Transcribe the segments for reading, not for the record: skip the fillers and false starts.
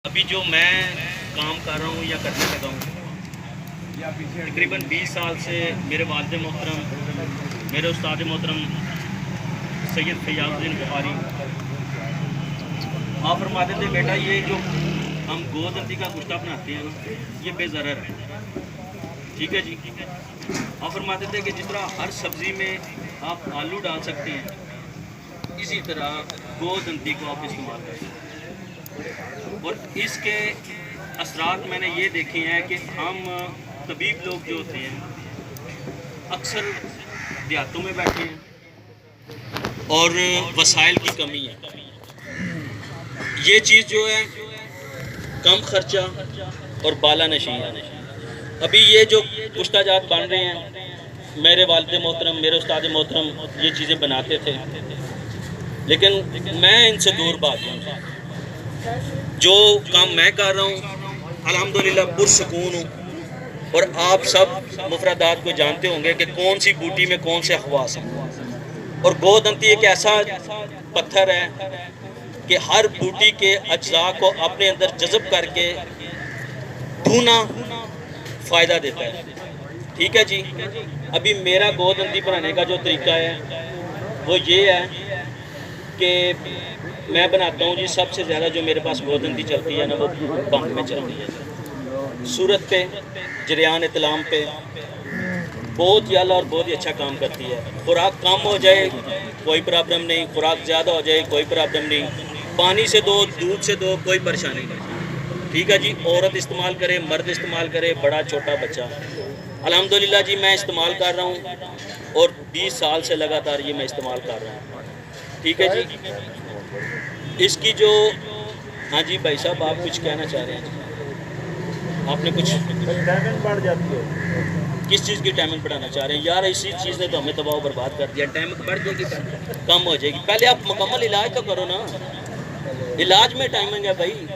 ابھی جو میں کام کر رہا ہوں یا کرنے لگا ہوں تقریباً 20 سال سے میرے والد محترم میرے استاد محترم سید فیاض الدین بخاری آپ فرماتے تھے بیٹا یہ جو ہم گودنتی کا گشتہ بناتے ہیں نا یہ بے ضرر ہے. ٹھیک ہے جی. آپ فرماتے تھے کہ جس طرح ہر سبزی میں آپ آلو ڈال سکتے ہیں اسی طرح گودنتی کو آپ استعمال کر سکتے ہیں. اور اس کے اثرات میں نے یہ دیکھے ہیں کہ ہم طبیب لوگ جو ہوتے ہیں اکثر دیہاتوں میں بیٹھے ہیں اور وسائل کی کمی ہے. یہ چیز جو ہے کم خرچہ اور بالا نشین ہے. ابھی یہ جو گشتہ جات بن رہے ہیں میرے والد محترم میرے استاد محترم یہ چیزیں بناتے تھے لیکن میں ان سے دور بھاگ گیا. جو کام میں کر رہا ہوں الحمدللہ پرسکون ہوں. اور آپ سب مفردات کو جانتے ہوں گے کہ کون سی بوٹی میں کون سے خواص ہیں. اور گودنتی ایک ایسا پتھر ہے کہ ہر بوٹی کے اجزاء کو اپنے اندر جذب کر کے دھونا فائدہ دیتا ہے. ٹھیک ہے جی. ابھی میرا گودنتی بنانے کا جو طریقہ ہے وہ یہ ہے کہ میں بناتا ہوں جی سب سے زیادہ جو میرے پاس گودنتی چلتی ہے نا وہ بنک میں چلتی ہے. صورت پہ جریان اطلام پہ بہت ہی اعلیٰ اور بہت ہی اچھا کام کرتی ہے. خوراک کم ہو جائے کوئی پرابلم نہیں, خوراک زیادہ ہو جائے کوئی پرابلم نہیں, پانی سے دو دودھ سے دو کوئی پریشانی نہیں. ٹھیک ہے جی. عورت استعمال کرے مرد استعمال کرے بڑا چھوٹا بچہ الحمدللہ جی میں استعمال کر رہا ہوں اور 20 سال سے لگاتار یہ میں استعمال کر رہا ہوں. ٹھیک ہے جی. اس کی جو ہاں جی بھائی صاحب آپ کچھ کہنا چاہ رہے ہیں جی. آپ نے کچھ ٹائمنگ بڑھ جاتی ہے. کس چیز کی ٹائمنگ بڑھانا چاہ رہے ہیں یار؟ اسی چیز نے تو ہمیں تباہ و برباد کر دیا. ٹائمنگ بڑھ جائے گی کم ہو جائے گی. پہلے آپ مکمل علاج تو کرو نا. علاج میں ٹائمنگ ہے بھائی.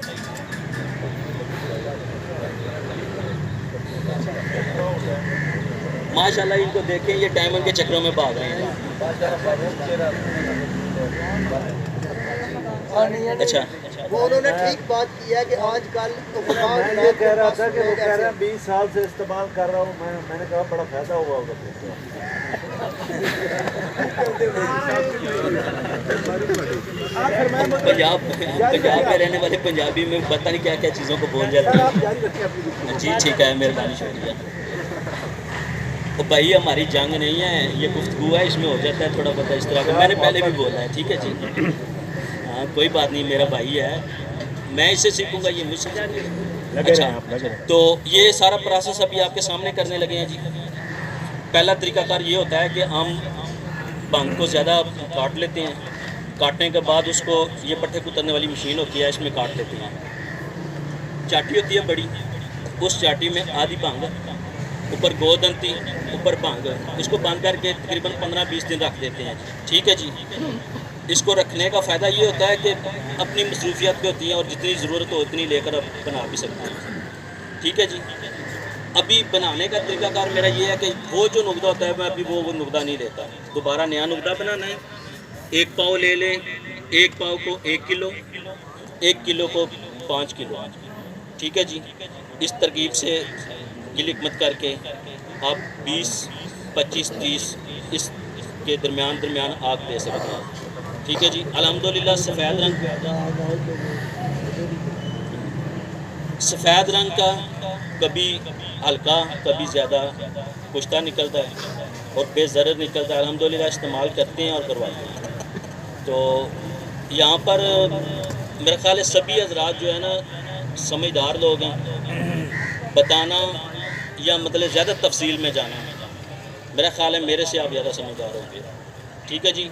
ماشاءاللہ ان کو دیکھیں یہ ٹائمنگ کے چکروں میں بھاگ رہے ہیں. اچھا وہ انہوں نے ٹھیک بات کی ہے کہ آج کل میں یہ کہہ رہا تھا کہ وہ کہہ رہے ہیں 20 سال سے استعمال کر رہا ہوں. میں نے کہا بڑا فائدہ ہوا ہوگا. پنجاب میں رہنے والے پنجابی میں پتہ نہیں کیا کیا چیزوں کو بول جاتے ہیں. جی ٹھیک ہے مہربانی شکریہ. تو بھائی ہماری جنگ نہیں ہے یہ گفتگو ہے اس میں ہو جاتا ہے تھوڑا بہت اس طرح کا. میں نے پہلے بھی بولا ہے. ٹھیک ہے جی. ہاں کوئی بات نہیں میرا بھائی ہے میں اس سے سیکھوں گا یہ مجھ سے جانے. اچھا تو یہ سارا پروسیس ابھی آپ کے سامنے کرنے لگے ہیں جی. پہلا طریقہ کار یہ ہوتا ہے کہ ہم بھنگ کو زیادہ کاٹ لیتے ہیں. کاٹنے کے بعد اس کو یہ پٹھے کترنے والی مشین ہوتی ہے اس میں کاٹ لیتے ہیں. چاٹی ہوتی ہے بڑی, اس چاٹی میں آدھی بھنگ اوپر گودنتی اوپر بھنگ اس کو بند کر کے تقریباً 15-20 دن رکھ دیتے ہیں. ٹھیک ہے جی. اس کو رکھنے کا فائدہ یہ ہوتا ہے کہ اپنی مصروفیات پہ ہوتی ہیں اور جتنی ضرورت ہو اتنی لے کر اب بنا بھی سکتے ہیں. ٹھیک ہے جی. ابھی بنانے کا طریقہ کار میرا یہ ہے کہ وہ جو نقطہ ہوتا ہے میں ابھی وہ نقطہ نہیں لیتا. دوبارہ نیا نقطہ بنانا ہے. 1 پاؤ لے لیں. 1 پاؤ کو 1 کلو, 1 کلو کو 5 کلو. ٹھیک ہے جی. اس ترکیب سے یہ حکمت کر کے آپ 20, 25, 30 اس کے درمیان آگ دے سکتے ہیں. ٹھیک ہے جی. الحمدللہ سفید رنگ کا کبھی ہلکا کبھی زیادہ کشتہ نکلتا ہے اور بے ضرر نکلتا ہے. الحمدللہ استعمال کرتے ہیں اور کرواتے ہیں. تو یہاں پر میرا خیال ہے سبھی حضرات جو ہے نا سمجھدار لوگ ہیں. بتانا یا مطلب زیادہ تفصیل میں جانا میرا خیال ہے میرے سے آپ زیادہ سمجھدار ہوں گے. ٹھیک ہے جی.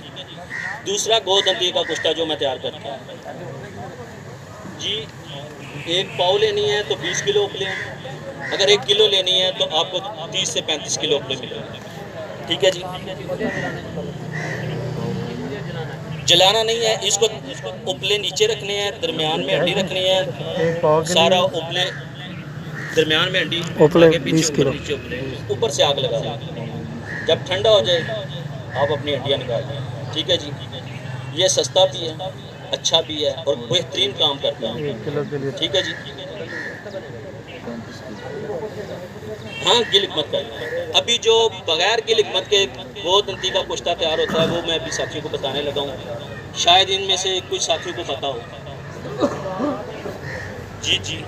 دوسرا گودنتی کا گشتہ جو میں تیار کرتا ہوں جی 1 پاؤ لینی ہے تو 20 کلو اپلے. اگر 1 کلو لینی ہے تو آپ کو 30 سے 35 کلو اپلے ملے گا. ٹھیک ہے جی. جلانا نہیں ہے اس کو. اپلے نیچے رکھنے ہیں, درمیان میں ہڈی رکھنی ہے. سارا اپلے درمیان میں ہڈی آگے پیچھے نیچے اپلے اوپر سے آگ لگا دیں. جب ٹھنڈا ہو جائے آپ اپنی ہڈیاں نکال دیں. ٹھیک ہے جی. یہ سستا بھی ہے اچھا بھی ہے اور بہترین کام کرتا ہے. ٹھیک ہے جی. ہاں گل حکمت کا. ابھی جو بغیر گل حکمت کے گودنتی کا کشتہ تیار ہوتا ہے وہ میں ابھی ساتھیوں کو بتانے لگا ہوں. شاید ان میں سے کچھ ساتھیوں کو پتہ ہو. جی جی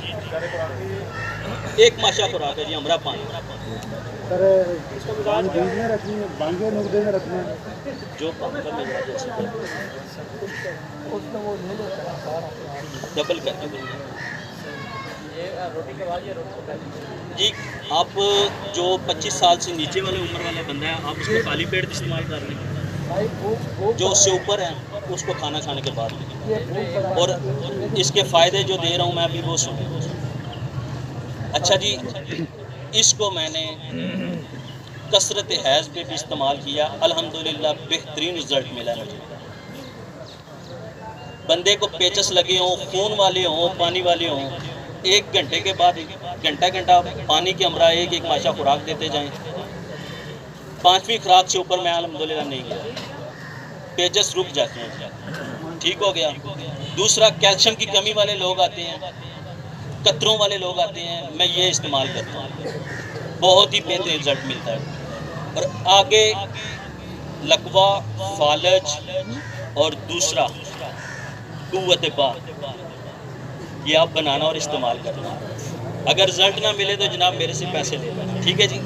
ایک ماشا خوراک ہے جی ہمرا پانی. جو پانی کا مل جائے ڈبل کر کے جی. آپ جو 25 سال سے نیچے والے عمر والا بندہ ہے آپ اس کو خالی پیٹ استعمال کر لیں. جو اس سے اوپر ہے اس کو کھانا کھانے کے بعد لیں. اور اس کے فائدے جو دے رہا ہوں میں ابھی وہ سنیں. اچھا جی اس کو میں نے کثرت حیض پہ بھی استعمال کیا. الحمدللہ بہترین رزلٹ ملا مجھے. بندے کو پیچس لگے ہوں خون والے ہوں پانی والے ہوں 1 گھنٹے کے بعد گھنٹہ پانی کے ہمراہ ایک ماشا خوراک دیتے جائیں. 5ویں خوراک سے اوپر میں الحمدللہ نہیں گیا. پیچس رک جاتے ہیں. ٹھیک ہو گیا. دوسرا کیلشیم کی کمی والے لوگ آتے ہیں قطروں والے لوگ آتے ہیں میں یہ استعمال کرتا ہوں. بہت ہی بہترین رزلٹ ملتا ہے. اور آگے لقوہ فالج اور دوسرا قوت با یہ آپ بنانا اور استعمال کرنا. اگر رزلٹ نہ ملے تو جناب میرے سے پیسے لے لینا. ٹھیک ہے جی.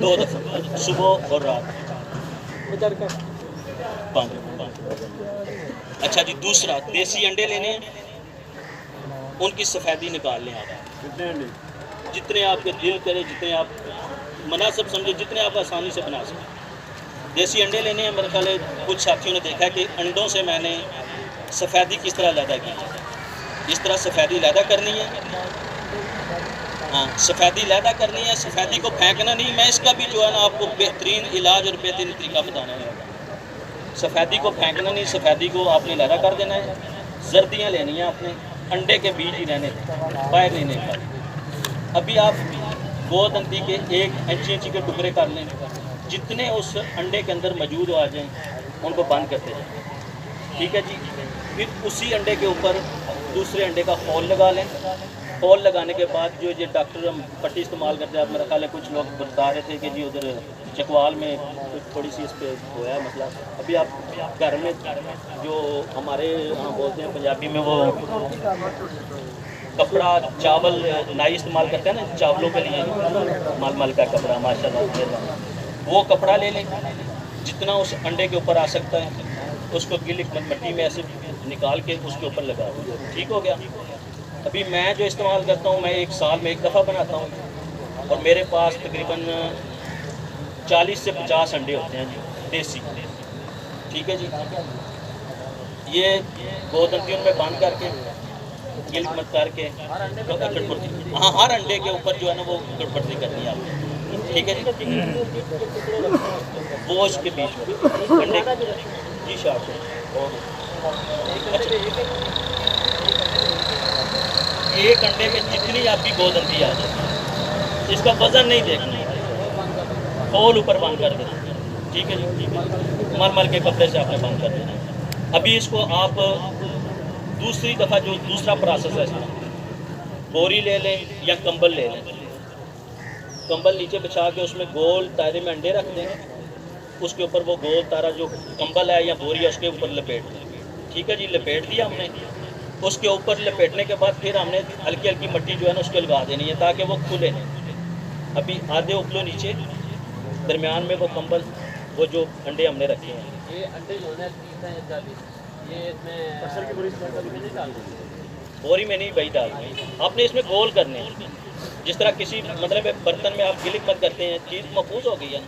2 دفعہ صبح اور رات 5. اچھا جی دوسرا دیسی انڈے لینے ہیں ان کی سفیدی نکال لیں. آپ جتنے آپ کے دل کرے جتنے آپ مناسب سمجھے جتنے آپ آسانی سے بنا سکیں. دیسی انڈے لینے ہیں. میرے خیال ہے کچھ ساتھیوں نے دیکھا کہ انڈوں سے میں نے سفیدی کس طرح علیحدہ کی. اس طرح سفیدی علیحدہ کرنی ہے. ہاں سفیدی علیحدہ کرنی ہے. سفیدی کو پھینکنا نہیں. میں اس کا بھی جو ہے نا آپ کو بہترین علاج اور بہترین طریقہ بتانا ہے. سفیدی کو پھینکنا نہیں. سفیدی کو آپ نے علیحدہ کر دینا ہے. زردیاں لینی ہیں آپ نے. انڈے کے بیج ہی رہنے باہر نہیں نکالنے. ابھی آپ گودنتی کے 1 انچی کے ٹکڑے کر لیں. جتنے اس انڈے کے اندر موجود آ جائیں ان کو بند کرتے جائیں. ٹھیک ہے جی. پھر اسی انڈے کے اوپر دوسرے انڈے کا خول لگا لیں. خول لگانے کے بعد جو یہ ڈاکٹر ہم پٹی استعمال کرتے ہیں آپ میرا خیال ہے کچھ لوگ بتا رہے تھے کہ جی ادھر چکوال میں تھوڑی سی اس پہ ہوا ہے مسئلہ. ابھی آپ گھر میں جو ہمارے یہاں بولتے ہیں پنجابی میں وہ کپڑا چاول نائی استعمال کرتے ہیں نا چاولوں کے لیے مل کا کپڑا ماشاء اللہ وہ کپڑا لے لیں جتنا اس انڈے کے اوپر آ سکتا ہے. اس کو گل حکمت مٹی میں ایسے نکال کے اس کے اوپر لگا دیں. ٹھیک ہو گیا. ابھی میں جو استعمال کرتا ہوں میں 1 سال میں 1 دفعہ بناتا ہوں اور میرے پاس تقریباً 40 سے 50 انڈے ہوتے ہیں جی دیسی. ٹھیک ہے جی. یہ گودنتیوں میں بند کر کے گل حکمت کر کے گڑبڑتی ہاں ہر انڈے کے اوپر جو ہے نا وہ گڑبڑتی کرنی ہے آپ نے. ٹھیک ہے جی. وہ اس کے بیچ میں انڈے جی شارٹ ایک انڈے میں جتنی آپ کی گودنتی آ جائے اس کا وزن نہیں دیکھنا. خول اوپر بند کر دینا. ٹھیک ہے جی. مل کے کپڑے سے آپ نے بند کر دینا. ابھی اس کو آپ دوسری دفعہ جو دوسرا پروسیس ہے اس میں بوری لے لیں یا کمبل لے لیں. کمبل نیچے بچھا کے اس میں گول دائرے میں انڈے رکھ دیں. اس کے اوپر وہ گول تارا جو کمبل ہے یا بوری ہے اس کے اوپر لپیٹ دیں. ٹھیک ہے جی. لپیٹ دیا ہم نے. اس کے اوپر لپیٹنے کے بعد پھر ہم نے ہلکی ہلکی مٹی جو ہے نا اس کو لگا دینی ہے تاکہ وہ کھلے. ابھی آدھے اگلوں نیچے درمیان میں وہ کمبل وہ جو انڈے ہم نے رکھے ہیں یہ انڈے جو ہے 30 یہ اس میں بوری میں نہیں بھائی ڈالتے. آپ نے اس میں گول کرنے ہیں جس طرح کسی مطلب برتن میں آپ گل حکمت کرتے ہیں چیز محفوظ ہو گئی ہے.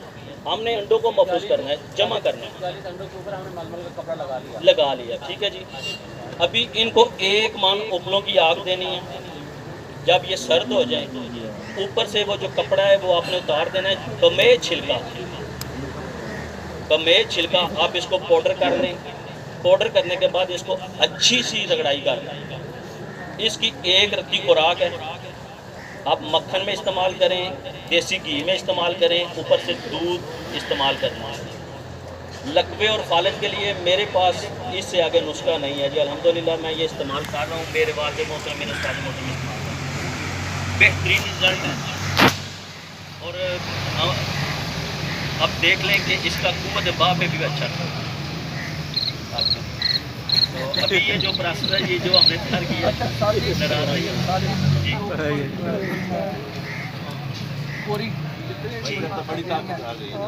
ہم نے انڈوں کو محفوظ کرنا ہے جمع کرنا ہے. 40 انڈوں کے اوپر ہم نے ململ کا کپڑا لگا لیا. ٹھیک ہے جی. ابھی ان کو 1 من اوپلوں کی آگ دینی ہے. جب یہ سرد ہو جائیں اوپر سے وہ جو کپڑا ہے وہ آپ نے اتار دینا ہے. بمیز چھلکا آپ اس کو پاؤڈر کر لیں. پاؤڈر کرنے کے بعد اس کو اچھی سی رگڑائی کر لیں. اس کی 1 رتی خوراک ہے. آپ مکھن میں استعمال کریں دیسی گھی میں استعمال کریں اوپر سے دودھ استعمال کرنا ہے. لقوے اور فالج کے لیے میرے پاس اس سے آگے نسخہ نہیں ہے جی، الحمدللہ میں یہ استعمال کر رہا ہوں، میرے والد محترم میرے استاد محترم استعمال کر رہے ہیں، بہترین رزلٹ ہے۔ اور اب دیکھ لیں کہ اس کا قوت باہ پہ بھی اچھا تھا آپ کا۔ تو ابھی یہ جو پروسیس ہے، یہ جو ہم نے تیار کیا نظر آ رہی ہے جی، بڑی طاقت آ گئی ہے۔